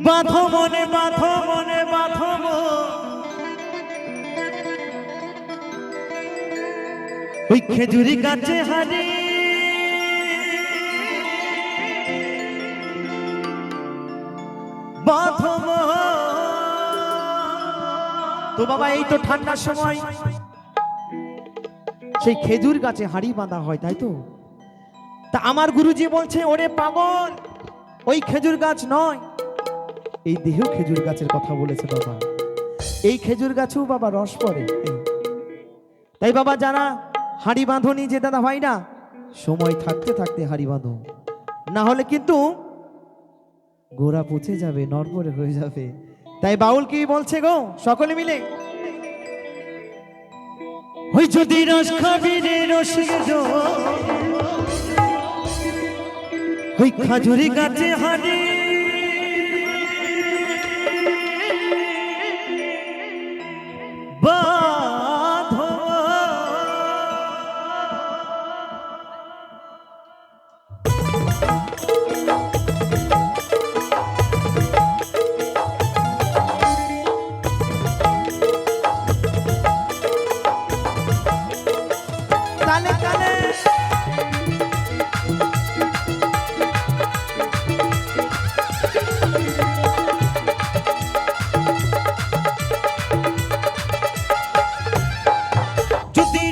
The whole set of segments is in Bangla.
বাঁধো মনে বাঁধো মনে বাঁধো ওই খেজুরি গাছে হারি বাঁধো। তো বাবা এই তো ঠান্ডার সময় সেই খেজুর গাছে হাড়ি বাঁধা হয়, তাই তো? তা আমার গুরুজি বলছে, ওরে পাগল, ওই খেজুর গাছ নয়, এই দেহ খেজুর গাছের কথা বলেছে বাবা। এই খেজুর গাছেও বাবা রস পড়ে। তাই বাবা যারা হাড়ি বাঁধনি যে দাদা ভাই না, সময় থাকতে থাকতে হাড়ি বাঁধো, না হলে কিন্তু গোড়া পচে যাবে, নড়বড়ে হয়ে যাবে। তাই বাউল কি বলছে গো সকলে মিলে, ওই যদি রস খাবি রে রসিক ওই খাজুরি গাছে হাড়ি বাঁধো। তালে তালে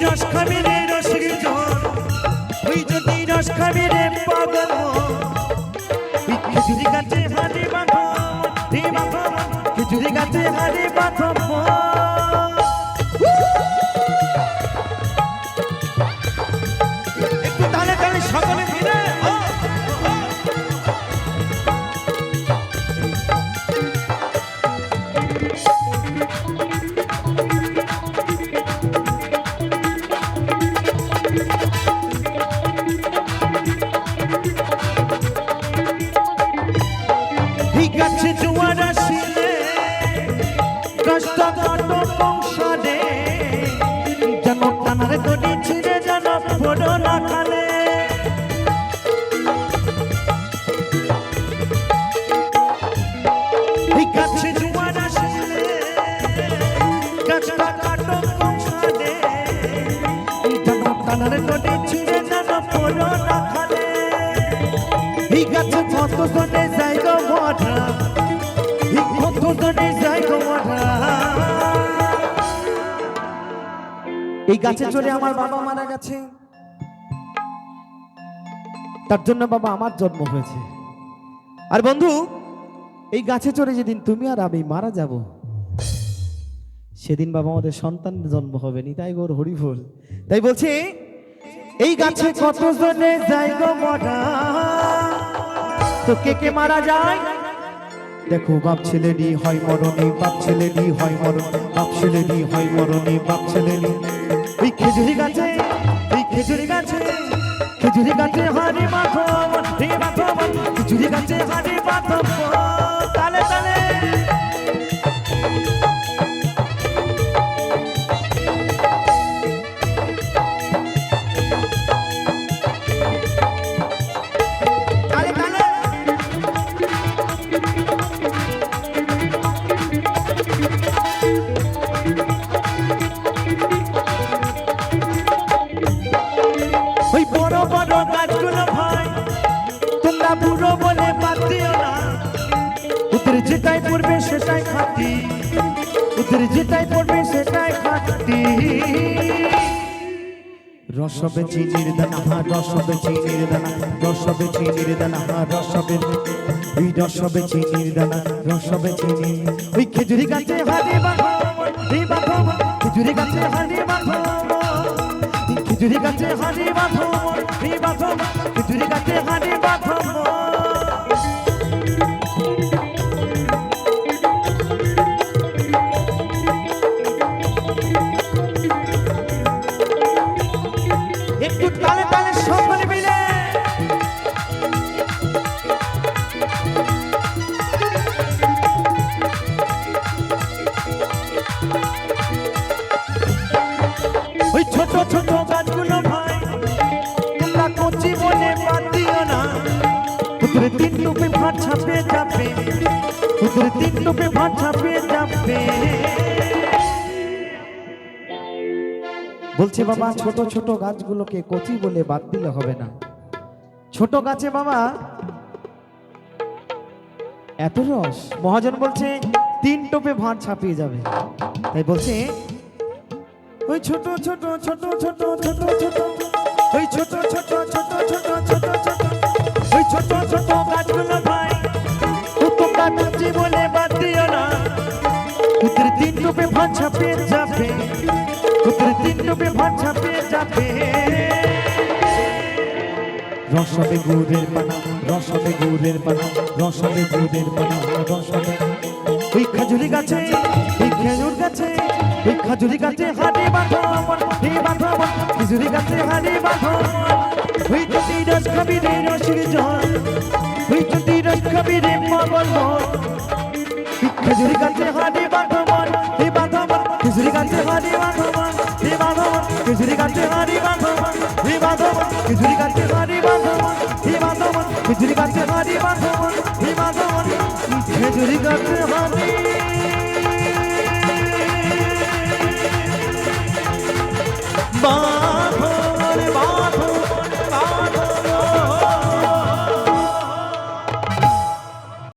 রস খাবি রে রসিক জন, ওই যদি রস খাবি রে পাগল, খেজুরি গাছে হাড়ি বাঁধো রে বাঁধো, খেজুরি গাছে হাড়ি বাঁধো। একটু তালে তালে সকলে মিলে গাছে জোয়ার আসিলে কষ্ট কাটো সংসারে, যেন টানার গড়ি ছিঁড়ে যেন পড়ো না খালে। গাছে জোয়ার আসিলে গাছটা কাটো সংসারে, যেন টানার গড়ি ছিঁড়ে যেন পড়ো না খালে। এই গাছে কত জনে যায় গো মরা, কত জনে যায় গো মরা। এই গাছে চড়ে আমার বাবা মারা গেছে, তার জন্য বাবা আমার জন্ম হয়েছে। আর বন্ধু, এই গাছে চড়ে যেদিন তুমি আর আমি মারা যাব, সেদিন বাবা আমাদের সন্তান জন্ম হবে নি, তাই গোর হরি বল। তাই বলছে এই গাছে কত জনে যায় গো মরা। তো কে কে মারা যায় দেখো, বাপ ছেলেরই হয় মরণে, বাপ ছেলেরই হয় মরণ, বাপ ছেলেরই হয় মরণে, বাপ ছেলেরই। ওই খেজুরি গাছে, ওই খেজুরি গাছে, খেজুরি গাছে হাড়ি বাঁধো রে বাঁধো, খেজুরি গাছে হাড়ি বাঁধো। তালে তালে ওই বড় বড় গাছগুলো ভাই তোমরা বুড়ো বলে বাদ দিও না, ওদের যেটাই পড়বে সেটাই খাটি, ওদের যেটাই পড়বে সেটাই খাটি। রসবে চিনির দানা, রসবে চিনির দানা, রসবে চিনির দানা, রসবে ওই রসবে চিনির দানা, রসবে চিনি। ওই খেজুরি গাছে হাড়ি বাঁধো রে বাঁধো, খেজুরি গাছে হাড়ি বাঁধো, খেজুরি গাছে হাড়ি বাঁধো রে বাঁধো, খেজুরি গাছে হাড়ি বাঁধো। একটু তালে তালে সকলে মিলে ওই ছোট ছোট গাছগুলো ভাই তোমরা কচি বলে বাদ দিও না, তোর তিন টোপে ভাত ছাপিয়ে যাবে। বলছে বাবা ছোট ছোট গাছগুলোকে কচি বলে বাদ দিলে হবে না, ছোট গাছে বাবা এত রস। মহাজন বলছে তিন টোপে ভাত ছাপিয়ে যাবে, তাই বলছে ওই ছোট ছোট ছোট ছোট ছোট ছোট ওই ছোট ছোট ছোট ছোট ছোট ছোট ওই ছোট ছোট গাছগুলো ভাই তোমরা কচি বলে বাদ দিও না। তোর তিন টোপে ভাত ছাপিয়ে যাবে, তোর তিন টোপে ভাত ছাপিয়ে যাবে। রসবে গুড়ের পানা, রসবে গুড়ের পানা, রসবে গুড়ের পানা, রসবে ওই খেজুরি গাছে, ওই খেজুর গাছে, ওই খেজুরি গাছে হাড়ি বাঁধো হে বাঁধো, খেজুরি গাছে হাড়ি বাঁধো। ওই যদি রস খাবি রে রসির জল, ওই যদি রস খাবি রে পাগল মন। খেজুরি গাছে হাড়ি বাঁধো মন হে বাঁধো মন, খেজুরি গাছে হাড়ি বাঁধো মন হে বাঁধো মন, খেজুরি গাছে হাড়ি বাঁধো মন হে বাঁধো মন, খেজুরি গাছে হাড়ি বাঁধো মন হে বাঁধো মন, খেজুরি গাছে হাড়ি বাঁধো মন হে বাঁধো মন, খেজুরি গাছে হাড়ি বা